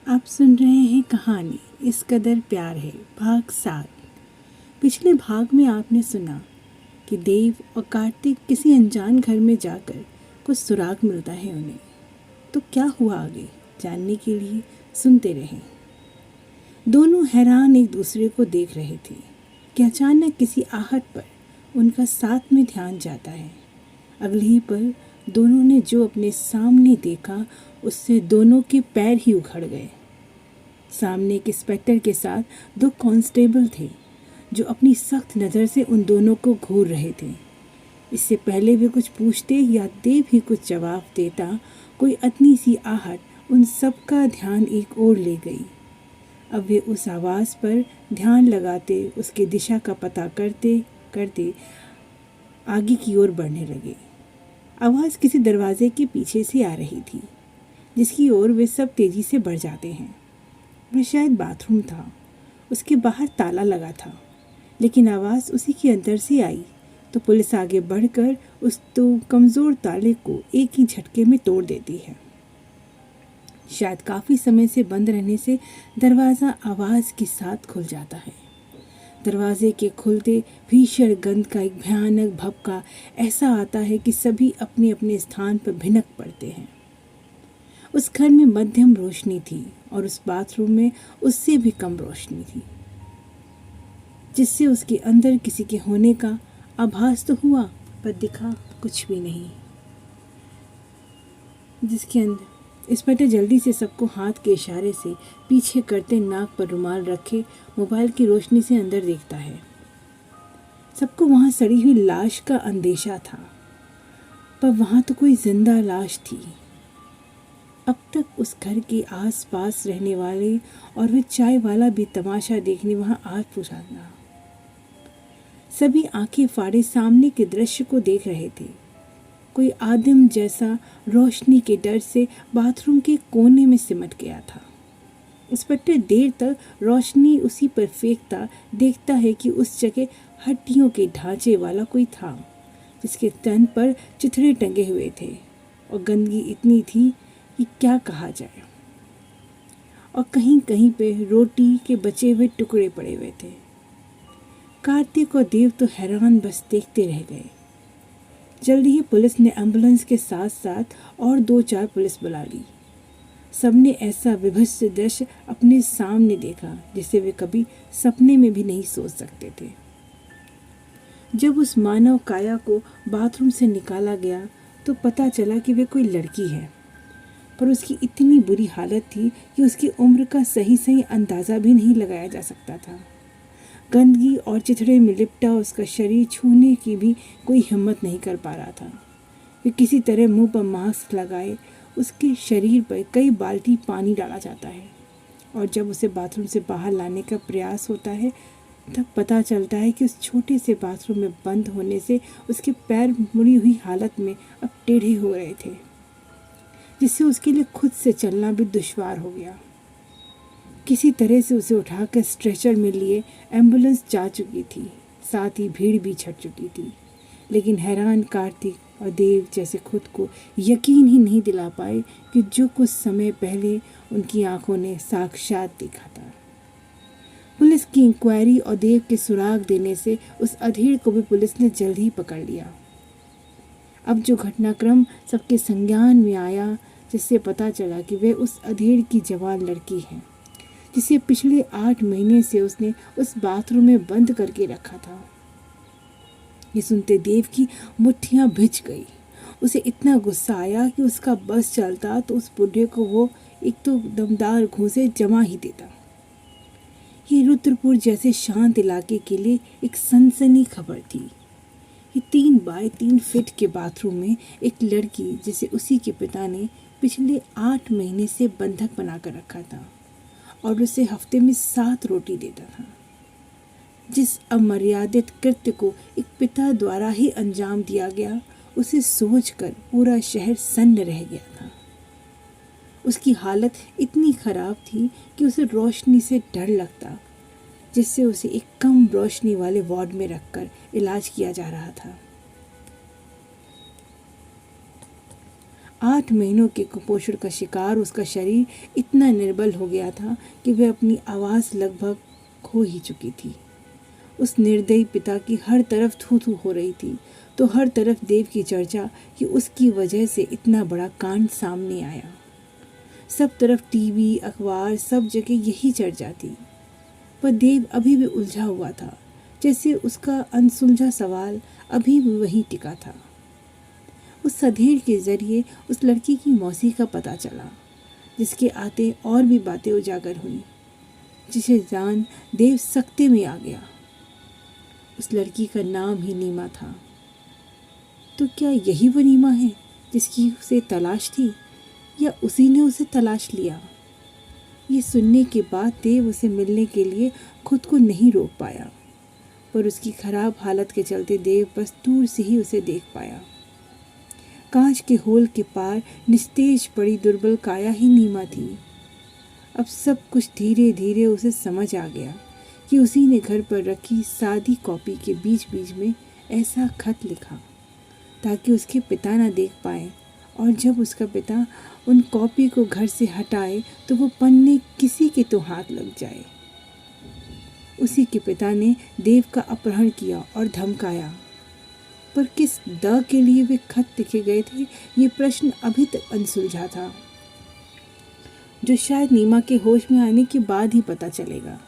आप सुन रहे हैं कहानी इस कदर प्यार है भाग 7। पिछले भाग में आपने सुना कि देव और कार्तिक किसी अनजान घर में जाकर कुछ सुराग मिलता है उन्हें। तो क्या हुआ आगे जानने के लिए सुनते रहें। दोनों हैरान एक दूसरे को देख रहे थे कि अचानक किसी आहट पर उनका साथ में ध्यान जाता है। अगले ही पल दोनों ने जो अपने सामने देखा उससे दोनों के पैर ही उखड़ गए। सामने एक इंस्पेक्टर के साथ 2 कांस्टेबल थे जो अपनी सख्त नज़र से उन दोनों को घूर रहे थे। इससे पहले वे कुछ पूछते या देव भी कुछ जवाब देता, कोई अतनी सी आहट उन सबका ध्यान एक ओर ले गई। अब वे उस आवाज़ पर ध्यान लगाते, उसकी दिशा का पता करते करते आगे की ओर बढ़ने लगे। आवाज़ किसी दरवाजे के पीछे से आ रही थी जिसकी ओर वे सब तेजी से बढ़ जाते हैं। वह शायद बाथरूम था। उसके बाहर ताला लगा था, लेकिन आवाज़ उसी के अंदर से आई तो पुलिस आगे बढ़कर उस तो कमज़ोर ताले को एक ही झटके में तोड़ देती है। शायद काफ़ी समय से बंद रहने से दरवाज़ा आवाज़ के साथ खुल जाता है। दरवाजे के खुलते भीषण गंध का एक भयानक भभका ऐसा आता है कि सभी अपने अपने स्थान पर भिनक पड़ते हैं। उस घर में मध्यम रोशनी थी और उस बाथरूम में उससे भी कम रोशनी थी, जिससे उसके अंदर किसी के होने का आभास तो हुआ पर दिखा कुछ भी नहीं। जिसके अंदर इंस्पेक्टर जल्दी से सबको हाथ के इशारे से पीछे करते नाक पर रुमाल रखे मोबाइल की रोशनी से अंदर देखता है। सबको वहाँ सड़ी हुई लाश का अंदेशा था, पर वहाँ तो कोई जिंदा लाश थी। अब तक उस घर के आस-पास रहने वाले और वे चाय वाला भी तमाशा देखने वहाँ आ पहुँचा था। सभी आंखें फाड़े सामने के दृश्य को देख रहे थे। कोई आदिम जैसा रोशनी के डर से बाथरूम के कोने में सिमट गया था। इंस्पेक्टर देर तक रोशनी उसी पर फेंकता देखता है कि उस जगह हड्डियों के ढांचे वाला कोई था जिसके तन पर चिथड़े टंगे हुए थे और गंदगी इतनी थी कि क्या कहा जाए। और कहीं कहीं पे रोटी के बचे हुए टुकड़े पड़े हुए थे। कार्तिक और देव तो हैरान बस देखते रह गए। जल्दी ही पुलिस ने एम्बुलेंस के साथ साथ और 2-4 पुलिस बुला ली। सबने ऐसा विभत्स दृश्य अपने सामने देखा जिसे वे कभी सपने में भी नहीं सोच सकते थे। जब उस मानव काया को बाथरूम से निकाला गया तो पता चला कि वे कोई लड़की है, पर उसकी इतनी बुरी हालत थी कि उसकी उम्र का सही अंदाज़ा भी नहीं लगाया जा सकता था। गंदगी और चिथड़े में लिपटा उसका शरीर छूने की भी कोई हिम्मत नहीं कर पा रहा था। वे किसी तरह मुंह पर मास्क लगाए उसके शरीर पर कई बाल्टी पानी डाला जाता है और जब उसे बाथरूम से बाहर लाने का प्रयास होता है तब पता चलता है कि उस छोटे से बाथरूम में बंद होने से उसके पैर मुड़ी हुई हालत में अब टेढ़े हो रहे थे, जिससे उसके लिए खुद से चलना भी दुश्वार हो गया। किसी तरह से उसे उठाकर स्ट्रेचर में लिए एम्बुलेंस जा चुकी थी, साथ ही भीड़ भी छट चुकी थी। लेकिन हैरान कार्तिक और देव जैसे खुद को यकीन ही नहीं दिला पाए कि जो कुछ समय पहले उनकी आंखों ने साक्षात देखा था। पुलिस की इंक्वायरी और देव के सुराग देने से उस अधेड़ को भी पुलिस ने जल्द ही पकड़ लिया। अब जो घटनाक्रम सबके संज्ञान में आया, जिससे पता चला कि वह उस अधेड़ की जवान लड़की है जिसे पिछले 8 महीने से उसने उस बाथरूम में बंद करके रखा था। ये सुनते देव की मुट्ठियां भिज गई। उसे इतना गुस्सा आया कि उसका बस चलता तो उस बुढ़े को वो एक तो दमदार घूंसे जमा ही देता। ये रुद्रपुर जैसे शांत इलाके के लिए एक सनसनी खबर थी। ये 3 बाय 3 फीट के बाथरूम में एक लड़की जिसे उसी के पिता ने पिछले 8 महीने से बंधक बनाकर रखा था और उसे हफ्ते में 7 रोटी देता था। जिस अमर्यादित कृत्य को एक पिता द्वारा ही अंजाम दिया गया, उसे सोचकर पूरा शहर सन्न रह गया था। उसकी हालत इतनी खराब थी कि उसे रोशनी से डर लगता, जिससे उसे एक कम रोशनी वाले वार्ड में रखकर इलाज किया जा रहा था। 8 महीनों के कुपोषण का शिकार उसका शरीर इतना निर्बल हो गया था कि वह अपनी आवाज़ लगभग खो ही चुकी थी। उस निर्दयी पिता की हर तरफ थू थू हो रही थी, तो हर तरफ देव की चर्चा कि उसकी वजह से इतना बड़ा कांड सामने आया। सब तरफ टीवी, अखबार, सब जगह यही चर्चा थी। पर देव अभी भी उलझा हुआ था, जैसे उसका अनसुलझा सवाल अभी भी वहीं टिका था। उस सधेड़ के जरिए उस लड़की की मौसी का पता चला, जिसके आते और भी बातें उजागर हुई, जिसे जान देव सख्ते में आ गया। उस लड़की का नाम ही नीमा था। तो क्या यही वो नीमा है जिसकी उसे तलाश थी, या उसी ने उसे तलाश लिया? ये सुनने के बाद देव उसे मिलने के लिए खुद को नहीं रोक पाया, पर उसकी खराब हालत के चलते देव बस दूर से ही उसे देख पाया। कांच के होल के पार निस्तेज पड़ी दुर्बल काया ही नीमा थी। अब सब कुछ धीरे धीरे उसे समझ आ गया कि उसी ने घर पर रखी सादी कॉपी के बीच बीच में ऐसा खत लिखा ताकि उसके पिता ना देख पाए, और जब उसका पिता उन कॉपी को घर से हटाए तो वो पन्ने किसी के तो हाथ लग जाए। उसी के पिता ने देव का अपहरण किया और धमकाया, पर किस द के लिए वे खत लिखे गए थे, ये प्रश्न अभी तक अनसुलझा था, जो शायद नीमा के होश में आने के बाद ही पता चलेगा।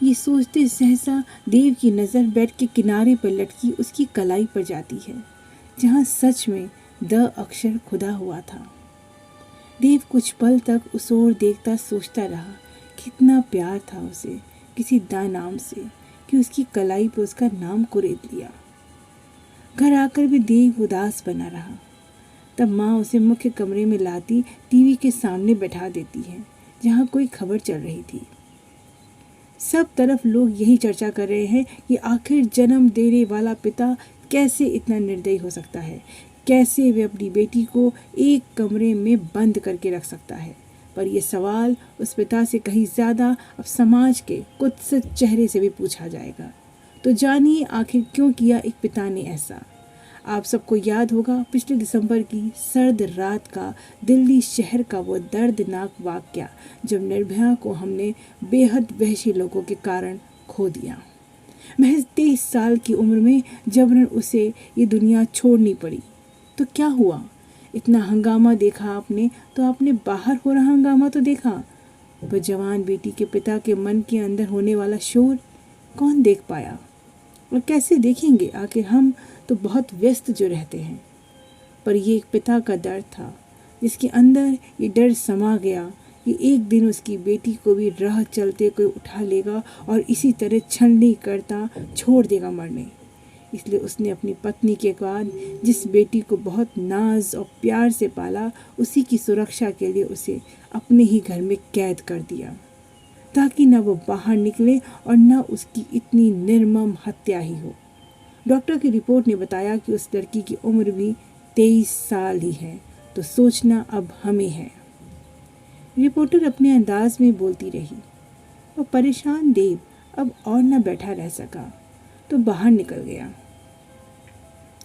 ये सोचते सहसा देव की नज़र बेड के किनारे पर लटकी उसकी कलाई पर जाती है, जहाँ सच में द अक्षर खुदा हुआ था। देव कुछ पल तक उस ओर देखता सोचता रहा, कितना प्यार था उसे किसी दा नाम से कि उसकी कलाई पर उसका नाम कुरेद लिया। घर आकर भी देव उदास बना रहा। तब माँ उसे मुख्य कमरे में लाती टीवी के सामने बैठा देती है, जहाँ कोई खबर चल रही थी। सब तरफ लोग यही चर्चा कर रहे हैं कि आखिर जन्म देने वाला पिता कैसे इतना निर्दयी हो सकता है, कैसे वे अपनी बेटी को एक कमरे में बंद करके रख सकता है। पर यह सवाल उस पिता से कहीं ज़्यादा अब समाज के कुत्सित चेहरे से भी पूछा जाएगा। तो जानिए आखिर क्यों किया एक पिता ने ऐसा। आप सबको याद होगा पिछले दिसंबर की सर्द रात का दिल्ली शहर का वो दर्दनाक वाक़या, जब निर्भया को हमने बेहद वहशी लोगों के कारण खो दिया। महज 23 साल की उम्र में जबरन उसे ये दुनिया छोड़नी पड़ी। तो क्या हुआ? इतना हंगामा देखा आपने, तो आपने बाहर हो रहा हंगामा तो देखा, पर जवान बेटी के पिता के मन के अंदर होने वाला शोर कौन देख पाया? और कैसे देखेंगे? आखिर हम तो बहुत व्यस्त जो रहते हैं। पर ये एक पिता का दर्द था, जिसके अंदर ये डर समा गया कि एक दिन उसकी बेटी को भी राह चलते कोई उठा लेगा और इसी तरह छलनी करता छोड़ देगा मरने। इसलिए उसने अपनी पत्नी के बाद जिस बेटी को बहुत नाज और प्यार से पाला, उसी की सुरक्षा के लिए उसे अपने ही घर में कैद कर दिया, ताकि न वो बाहर निकले और न उसकी इतनी निर्मम हत्या ही हो। डॉक्टर की रिपोर्ट ने बताया कि उस लड़की की उम्र भी 23 साल ही है, तो सोचना अब हमें है। रिपोर्टर अपने अंदाज में बोलती रही और परेशान देव अब और न बैठा रह सका, तो बाहर निकल गया।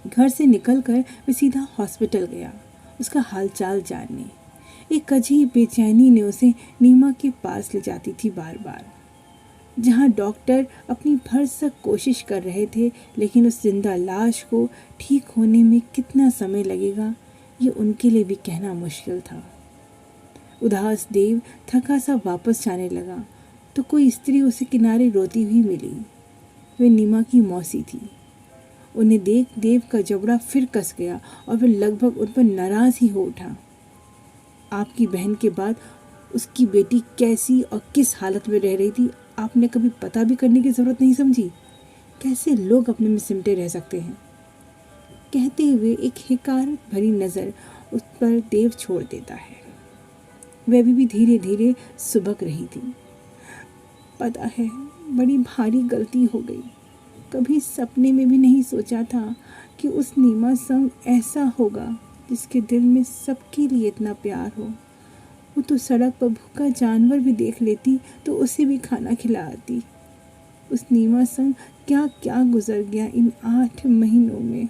घर से निकलकर वह सीधा हॉस्पिटल गया, उसका हालचाल जानने। एक अजीब बेचैनी ने उसे नीमा के पास ले जाती थी बार बार, जहाँ डॉक्टर अपनी भरसक कोशिश कर रहे थे, लेकिन उस जिंदा लाश को ठीक होने में कितना समय लगेगा ये उनके लिए भी कहना मुश्किल था। उदास देव थका सा वापस जाने लगा तो कोई स्त्री उसे किनारे रोती हुई मिली। वे नीमा की मौसी थी। उन्हें देख देव का जबड़ा फिर कस गया और वह लगभग उन पर नाराज ही हो उठा। आपकी बहन के बाद उसकी बेटी कैसी और किस हालत में रह रही थी, आपने कभी पता भी करने की ज़रूरत नहीं समझी? कैसे लोग अपने में सिमटे रह सकते हैं? कहते हुए एक हिकारत भरी नज़र उस पर देव छोड़ देता है। वह भी धीरे धीरे सुबक रही थी। पता है, बड़ी भारी गलती हो गई। कभी सपने में भी नहीं सोचा था कि उस नीमा संग ऐसा होगा जिसके दिल में सबके लिए इतना प्यार हो। वो तो सड़क पर भूखा जानवर भी देख लेती तो उसे भी खाना खिलाती। उस नीमा संग क्या क्या गुजर गया इन 8 महीनों में।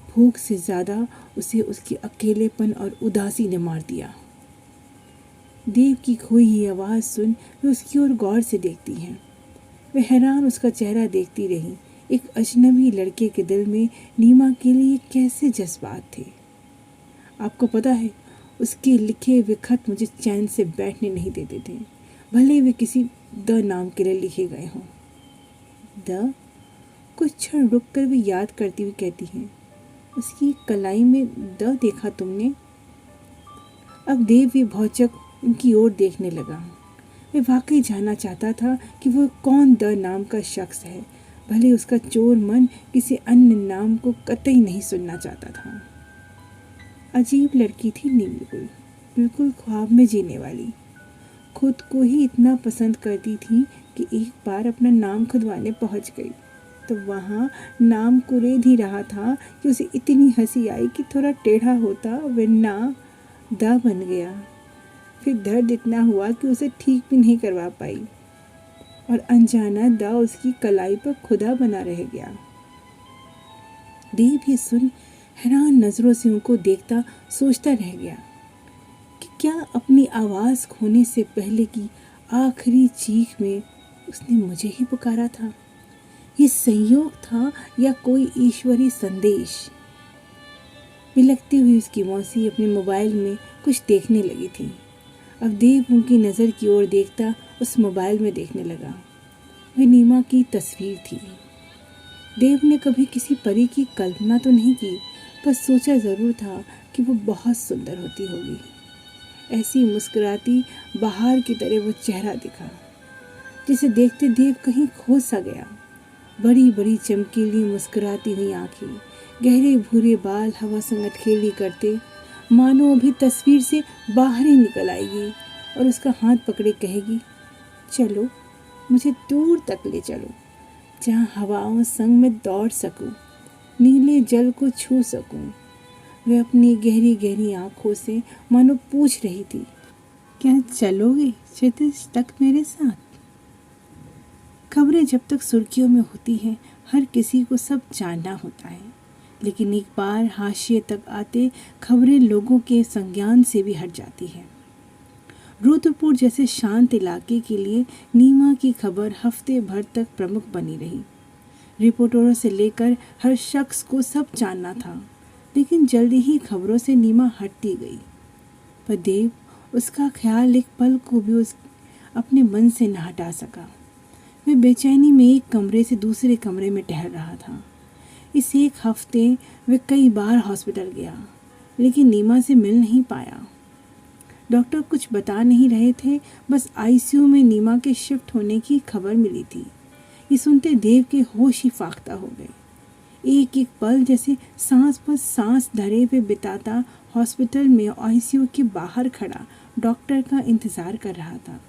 भूख से ज़्यादा उसे उसके अकेलेपन और उदासी ने मार दिया। देव की खोई ही आवाज़ सुन वे उसकी ओर गौर से देखती हैं। वे हैरान उसका चेहरा देखती रही। एक अजनबी लड़के के दिल में नीमा के लिए कैसे जज्बात थे। आपको पता है, उसके लिखे हुए खत मुझे चैन से बैठने नहीं देते थे, भले वे किसी द नाम के लिए लिखे गए हों। द? कुछ क्षण रुक कर वे याद करती हुई कहती हैं, उसकी कलाई में द देखा तुमने? अब देव भी भौचक उनकी ओर देखने लगा। वे वाकई जानना चाहता था कि वह कौन द नाम का शख्स है, भले उसका चोर मन किसी अन्य नाम को कतई नहीं सुनना चाहता था। अजीब लड़की थी नीलू, बिल्कुल ख्वाब में जीने वाली। खुद को ही इतना पसंद करती थी कि एक बार अपना नाम खुदवाने पहुंच गई तो वहाँ नाम कुरेद ही रहा था कि उसे इतनी हंसी आई कि थोड़ा टेढ़ा होता वरना द बन गया। फिर दर्द इतना हुआ कि उसे ठीक भी नहीं करवा पाई और अनजाना द उसकी कलाई पर खुदा बना रह गया। देव ये सुन हैरान नज़रों से उनको देखता सोचता रह गया कि क्या अपनी आवाज़ खोने से पहले की आखिरी चीख में उसने मुझे ही पुकारा था? ये संयोग था या कोई ईश्वरी संदेश? बिलखती हुई उसकी मौसी अपने मोबाइल में कुछ देखने लगी थी। अब देव उनकी नज़र की ओर देखता उस मोबाइल में देखने लगा। वह नीमा की तस्वीर थी। देव ने कभी किसी परी की कल्पना तो नहीं की, पर सोचा ज़रूर था कि वो बहुत सुंदर होती होगी। ऐसी मुस्कुराती बहार की तरह वो चेहरा दिखा, जिसे देखते देव कहीं खो सा गया। बड़ी बड़ी चमकीली मुस्कुराती हुई आंखें, गहरे भूरे बाल हवा संग अटखेली करते, मानो अभी तस्वीर से बाहर ही निकल आएगी और उसका हाथ पकड़े कहेगी, चलो मुझे दूर तक ले चलो, जहाँ हवाओं संग मैं दौड़ सकूं, नीले जल को छू सकूं। वह अपनी गहरी गहरी आंखों से मानो पूछ रही थी, क्या चलोगे क्षितिज तक मेरे साथ? खबरें जब तक सुर्खियों में होती हैं, हर किसी को सब जानना होता है, लेकिन एक बार हाशिए तक आते खबरें लोगों के संज्ञान से भी हट जाती हैं। रुद्रपुर जैसे शांत इलाके के लिए नीमा की खबर हफ्ते भर तक प्रमुख बनी रही। रिपोर्टरों से लेकर हर शख्स को सब जानना था, लेकिन जल्दी ही खबरों से नीमा हटती गई। पर देव उसका ख्याल एक पल को भी अपने मन से न हटा सका। वह बेचैनी में एक कमरे से दूसरे कमरे में टहल रहा था। इस एक हफ्ते वह कई बार हॉस्पिटल गया, लेकिन नीमा से मिल नहीं पाया। डॉक्टर कुछ बता नहीं रहे थे, बस आईसीयू में नीमा के शिफ्ट होने की खबर मिली थी। ये सुनते देव के होश ही फाख्ता हो गए। एक एक पल जैसे सांस पर सांस धरे पे बिताता हॉस्पिटल में आईसीयू के बाहर खड़ा डॉक्टर का इंतज़ार कर रहा था।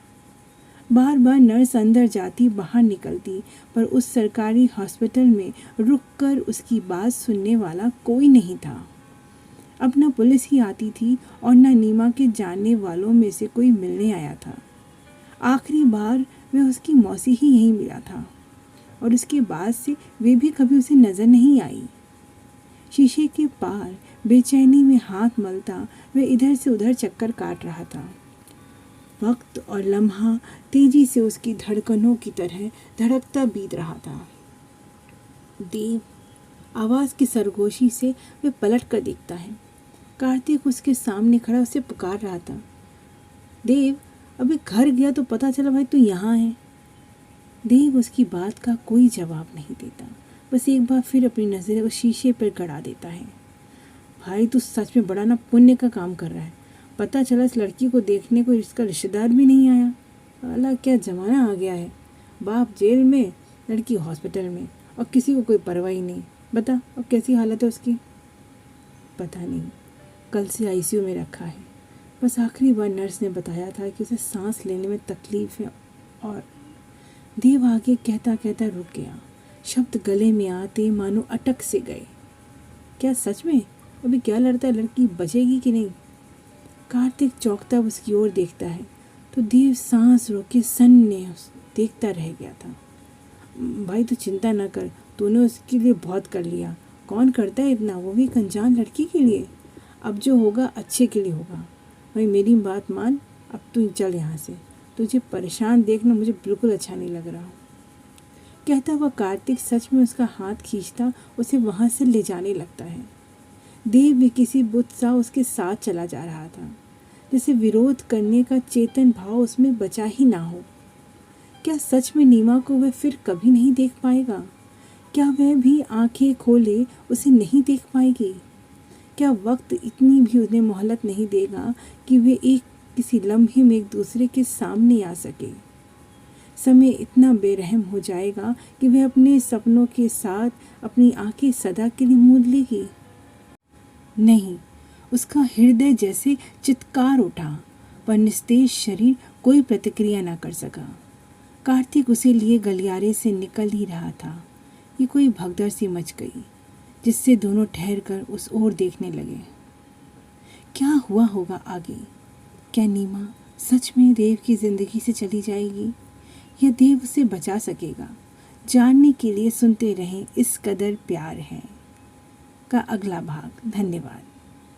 बार बार नर्स अंदर जाती बाहर निकलती, पर उस सरकारी हॉस्पिटल में रुककर उसकी बात सुनने वाला कोई नहीं था। अब न पुलिस ही आती थी और न नीमा के जानने वालों में से कोई मिलने आया था। आखिरी बार वह उसकी मौसी ही यहीं मिला था और उसके बाद से वे भी कभी उसे नज़र नहीं आई। शीशे के पार बेचैनी में हाथ मलता वह इधर से उधर चक्कर काट रहा था। वक्त और लम्हा तेजी से उसकी धड़कनों की तरह धड़कता बीत रहा था। देव आवाज़ की सरगोशी से वह पलट कर देखता है। कार्तिक उसके सामने खड़ा उसे पुकार रहा था। देव, अभी घर गया तो पता चला भाई तू यहाँ है। देव उसकी बात का कोई जवाब नहीं देता, बस एक बार फिर अपनी नज़रें उस शीशे पर गड़ा देता है। भाई तू सच में बड़ा ना पुण्य का काम कर रहा है। पता चला इस लड़की को देखने को इसका रिश्तेदार भी नहीं आया। अल्लाह क्या ज़माना आ गया है। बाप जेल में, लड़की हॉस्पिटल में और किसी को कोई परवाह ही नहीं। बता अब कैसी हालत है उसकी? पता नहीं, कल से आईसीयू में रखा है। बस आखिरी बार नर्स ने बताया था कि उसे सांस लेने में तकलीफ है। और देव आगे कहता कहता रुक गया। शब्द गले में आते मानो अटक से गए। क्या सच में? अभी क्या लड़ता है, लड़की बचेगी कि नहीं? कार्तिक चौंकता उसकी ओर देखता है तो देव सांस रोके सन्ने देखता रह गया था। भाई तू चिंता न कर, तूने उसके लिए बहुत कर लिया कौन करता है इतना, वो भी एक अनजान लड़की के लिए। अब जो होगा अच्छे के लिए होगा। भाई मेरी बात मान, अब तू चल यहाँ से, तुझे परेशान देखना मुझे बिल्कुल अच्छा नहीं लग रहा। कहता हुआ कार्तिक सच में उसका हाथ खींचता उसे वहाँ से ले जाने लगता है। देव भी किसी बुत सा उसके साथ चला जा रहा था, जैसे विरोध करने का चेतन भाव उसमें बचा ही ना हो। क्या सच में नीमा को वह फिर कभी नहीं देख पाएगा? क्या वह भी आंखें खोले उसे नहीं देख पाएगी? क्या वक्त इतनी भी उन्हें मोहलत नहीं देगा कि वे एक किसी लम्हे में एक दूसरे के सामने आ सके? समय इतना बेरहम हो जाएगा कि वह अपने सपनों के साथ अपनी आंखें सदा के लिए मूंद लेगी। नहीं, उसका हृदय जैसे चित्कार उठा, पर निस्तेज शरीर कोई प्रतिक्रिया न कर सका। कार्तिक उसे लिए गलियारे से निकल ही रहा था कि कोई भगदड़ सी मच गई, जिससे दोनों ठहर कर उस ओर देखने लगे। क्या हुआ होगा आगे? क्या नीमा सच में देव की जिंदगी से चली जाएगी या देव उसे बचा सकेगा? जानने के लिए सुनते रहें इस कदर प्यार है का अगला भाग। धन्यवाद।